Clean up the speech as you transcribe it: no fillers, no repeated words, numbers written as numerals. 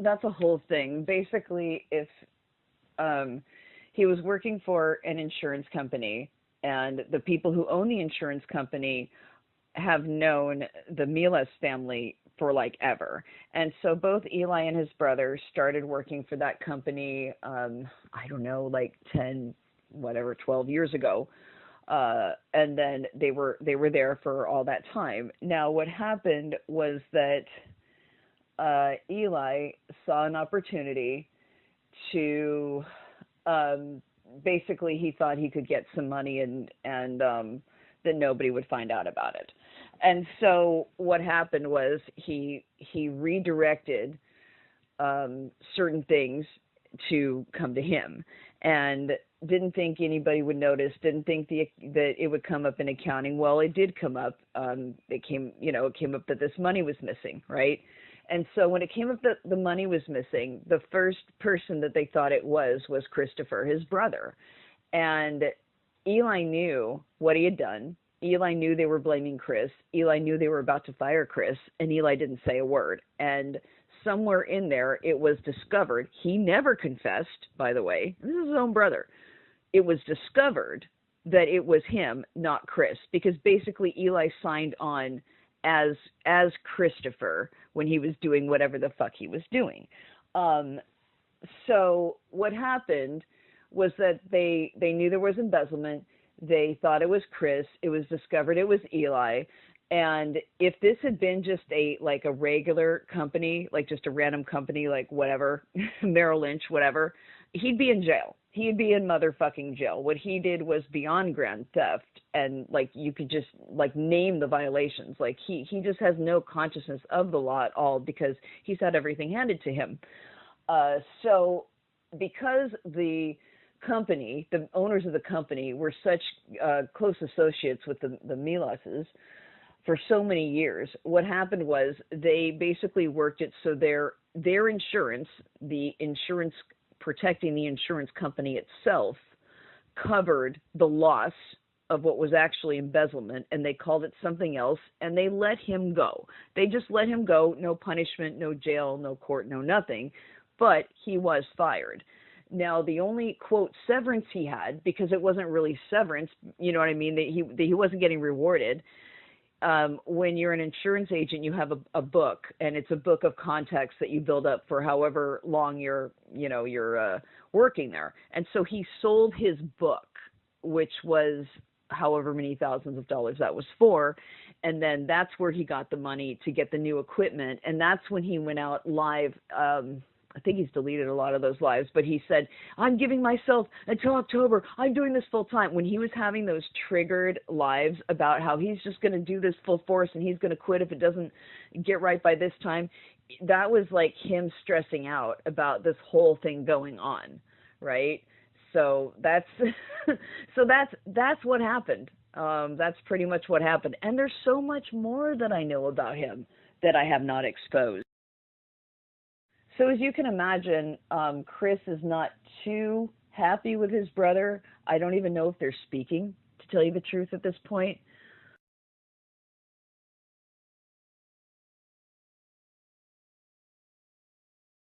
that's a whole thing. Basically, if um, he was working for an insurance company, and the people who own the insurance company have known the Milas family for like ever. And so both Eli and his brother started working for that company, I don't know, like 10, whatever, 12 years ago. And then they were there for all that time. Now, what happened was that Eli saw an opportunity to basically he thought he could get some money and that nobody would find out about it. And so what happened was he redirected certain things to come to him, and didn't think anybody would notice. Didn't think that it would come up in accounting. Well, it did come up. It came up that this money was missing, right? And so when it came up that the money was missing, the first person that they thought it was Christopher, his brother. And Eli knew what he had done. Eli knew they were blaming Chris. Eli knew they were about to fire Chris, and Eli didn't say a word. And somewhere in there, it was discovered. He never confessed, by the way. This is his own brother. It was discovered that it was him, not Chris, because basically Eli signed on as Christopher when he was doing whatever the fuck he was doing. So what happened was that they knew there was embezzlement. They thought it was Chris. It was discovered it was Eli. And if this had been just a regular company, like just a random company, like whatever, Merrill Lynch, whatever, he'd be in jail. He'd be in motherfucking jail. What he did was beyond grand theft, and you could just name the violations. He just has no consciousness of the law at all because he's had everything handed to him. So because the company, the owners of the company, were such close associates with the Milases for so many years, what happened was they basically worked it so their insurance, the insurance protecting the insurance company itself, covered the loss of what was actually embezzlement, and they called it something else, and they let him go. They just let him go, no punishment, no jail, no court, no nothing, but he was fired. Now, the only, quote, severance he had, because it wasn't really severance, you know what I mean, that he wasn't getting rewarded. When you're an insurance agent, you have a book, and it's a book of contacts that you build up for however long you're working there. And so he sold his book, which was however many thousands of dollars that was for, and then that's where he got the money to get the new equipment, and that's when he went out live. I think he's deleted a lot of those lives, but he said, I'm giving myself until October. I'm doing this full time. When he was having those triggered lives about how he's just going to do this full force and he's going to quit if it doesn't get right by this time, that was like him stressing out about this whole thing going on, right? So that's that's what happened. That's pretty much what happened. And there's so much more that I know about him that I have not exposed. So as you can imagine, Chris is not too happy with his brother. I don't even know if they're speaking, to tell you the truth at this point.